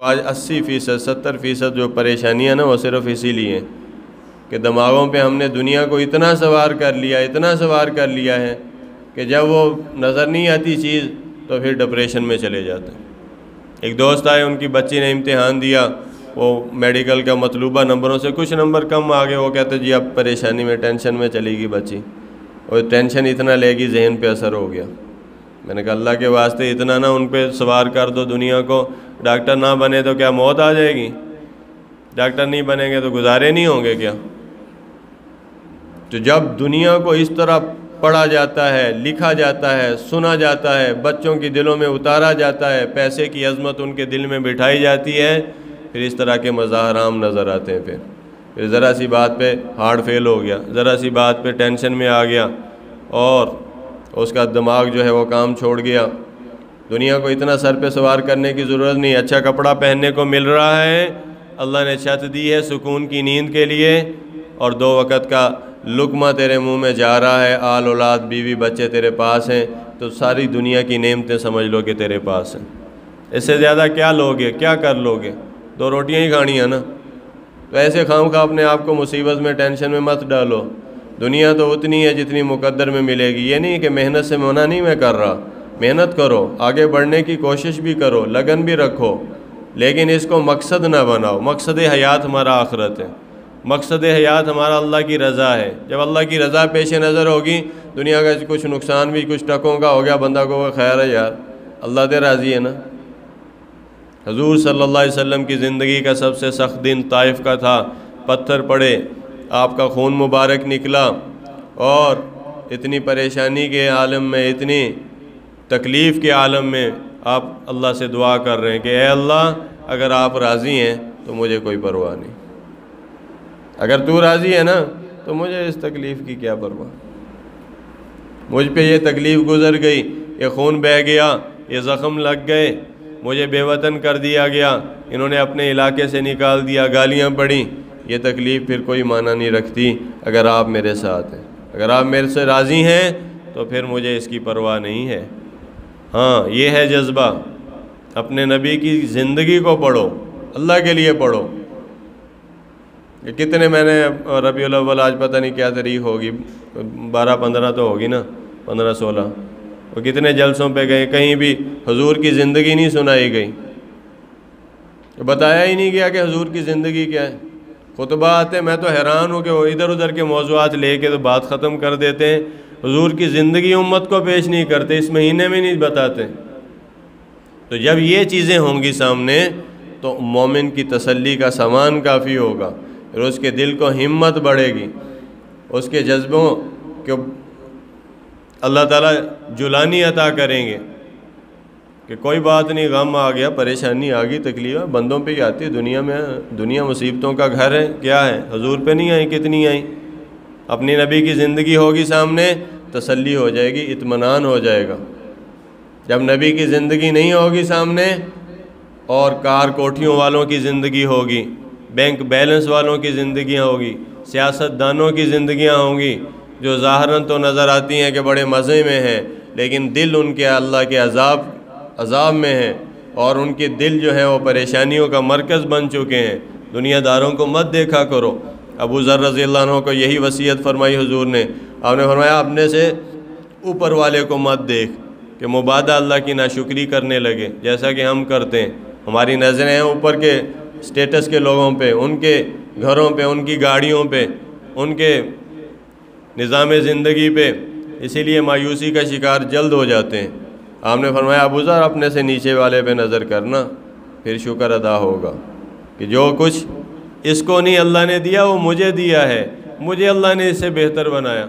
آج 80% 70% جو پریشانیاں نا وہ صرف اسی لیے ہیں کہ دماغوں پہ ہم نے دنیا کو اتنا سوار کر لیا ہے کہ جب وہ نظر نہیں آتی چیز تو پھر ڈپریشن میں چلے جاتے ہیں۔ ایک دوست آئے، ان کی بچی نے امتحان دیا، وہ میڈیکل کا مطلوبہ نمبروں سے کچھ نمبر کم آ گئے، وہ کہتے جی اب پریشانی میں ٹینشن میں چلے گی بچی، اور ٹینشن اتنا لے گی ذہن پہ اثر ہو گیا۔ میں نے کہا اللہ کے واسطے اتنا نہ ان پہ سوار کر دو دنیا کو، ڈاکٹر نہ بنے تو کیا موت آ جائے گی؟ ڈاکٹر نہیں بنیں گے تو گزارے نہیں ہوں گے کیا؟ تو جب دنیا کو اس طرح پڑھا جاتا ہے، لکھا جاتا ہے، سنا جاتا ہے، بچوں کی دلوں میں اتارا جاتا ہے، پیسے کی عظمت ان کے دل میں بٹھائی جاتی ہے، پھر اس طرح کے مظاہر عام نظر آتے ہیں۔ پھر ذرا سی بات پہ ہارٹ فیل ہو گیا، ذرا سی بات پہ ٹینشن میں آ گیا اور اس کا دماغ جو ہے وہ کام چھوڑ گیا۔ دنیا کو اتنا سر پہ سوار کرنے کی ضرورت نہیں، اچھا کپڑا پہننے کو مل رہا ہے، اللہ نے چھت دی ہے سکون کی نیند کے لیے، اور 2 وقت کا لقمہ تیرے منہ میں جا رہا ہے، آل اولاد بیوی بچے تیرے پاس ہیں، تو ساری دنیا کی نعمتیں سمجھ لو کہ تیرے پاس ہیں۔ اس سے زیادہ کیا لوگے، کیا کر لوگے؟ 2 روٹیاں ہی کھانی ہیں نا، تو ایسے خواہ اپنے آپ کو مصیبت میں ٹینشن میں مت ڈالو۔ دنیا تو اتنی ہے جتنی مقدر میں ملے گی، یہ نہیں کہ محنت سے منع نہیں میں کر رہا، محنت کرو، آگے بڑھنے کی کوشش بھی کرو، لگن بھی رکھو، لیکن اس کو مقصد نہ بناؤ۔ مقصد حیات ہمارا آخرت ہے، مقصد حیات ہمارا اللہ کی رضا ہے۔ جب اللہ کی رضا پیش نظر ہوگی، دنیا کا کچھ نقصان بھی کچھ ٹکوں کا ہو گیا، بندہ کو خیر ہے یار، اللہ تے راضی ہے نا۔ حضور صلی اللہ علیہ وسلم کی زندگی کا سب سے سخت دن طائف کا تھا، پتھر پڑے، آپ کا خون مبارک نکلا، اور اتنی پریشانی کے عالم میں، اتنی تکلیف کے عالم میں آپ اللہ سے دعا کر رہے ہیں کہ اے اللہ اگر آپ راضی ہیں تو مجھے کوئی پرواہ نہیں، اگر تو راضی ہے نا تو مجھے اس تکلیف کی کیا پرواہ۔ مجھ پہ یہ تکلیف گزر گئی، یہ خون بہہ گیا، یہ زخم لگ گئے، مجھے بے وطن کر دیا گیا، انہوں نے اپنے علاقے سے نکال دیا، گالیاں پڑیں، یہ تکلیف پھر کوئی معنی نہیں رکھتی اگر آپ میرے ساتھ ہیں، اگر آپ میرے سے راضی ہیں تو پھر مجھے اس کی پرواہ نہیں ہے۔ ہاں یہ ہے جذبہ، اپنے نبی کی زندگی کو پڑھو، اللہ کے لیے پڑھو۔ کہ کتنے میں نے ربیع الاول آج پتہ نہیں کیا تاریخ ہوگی، 12-15 تو ہوگی نا، 15-16، وہ کتنے جلسوں پہ گئے، کہیں بھی حضور کی زندگی نہیں سنائی گئی، بتایا ہی نہیں گیا کہ حضور کی زندگی کیا ہے۔ خطبہ آتے میں تو حیران ہوں کہ وہ ادھر ادھر کے موضوعات لے کے تو بات ختم کر دیتے ہیں، حضور کی زندگی امت کو پیش نہیں کرتے، اس مہینے میں نہیں بتاتے۔ تو جب یہ چیزیں ہوں گی سامنے تو مومن کی تسلی کا سامان کافی ہوگا، اور اس کے دل کو ہمت بڑھے گی، اس کے جذبوں کو اللہ تعالیٰ جلانی عطا کریں گے کہ کوئی بات نہیں، غم آ گیا، پریشانی آ گئی، تکلیف بندوں پہ ہی آتی ہے، دنیا میں، دنیا مصیبتوں کا گھر ہے، کیا ہے، حضور پہ نہیں آئیں، کتنی آئیں۔ اپنی نبی کی زندگی ہوگی سامنے، تسلی ہو جائے گی، اطمینان ہو جائے گا۔ جب نبی کی زندگی نہیں ہوگی سامنے اور کار کوٹھیوں والوں کی زندگی ہوگی، بینک بیلنس والوں کی زندگیاں ہوگی، سیاست دانوں کی زندگیاں ہوں گی، جو ظاہراً تو نظر آتی ہیں کہ بڑے مزے میں ہیں، لیکن دل ان کے اللہ کے عذاب میں ہیں، اور ان کے دل جو ہیں وہ پریشانیوں کا مرکز بن چکے ہیں۔ دنیا داروں کو مت دیکھا کرو۔ ابو ذر رضی اللہ عنہ کو یہی وصیت فرمائی حضور نے، آپ نے فرمایا اپنے سے اوپر والے کو مت دیکھ کہ مبادہ اللہ کی ناشکری کرنے لگے، جیسا کہ ہم کرتے ہیں۔ ہماری نظریں ہیں اوپر کے سٹیٹس کے لوگوں پہ، ان کے گھروں پہ، ان کی گاڑیوں پہ، ان کے نظام زندگی پہ، اسی لیے مایوسی کا شکار جلد ہو جاتے ہیں۔ آپ نے فرمایا ابو ذر اپنے سے نیچے والے پہ نظر کرنا، پھر شکر ادا ہوگا کہ جو کچھ اس کو نہیں اللہ نے دیا وہ مجھے دیا ہے، مجھے اللہ نے اس سے بہتر بنایا۔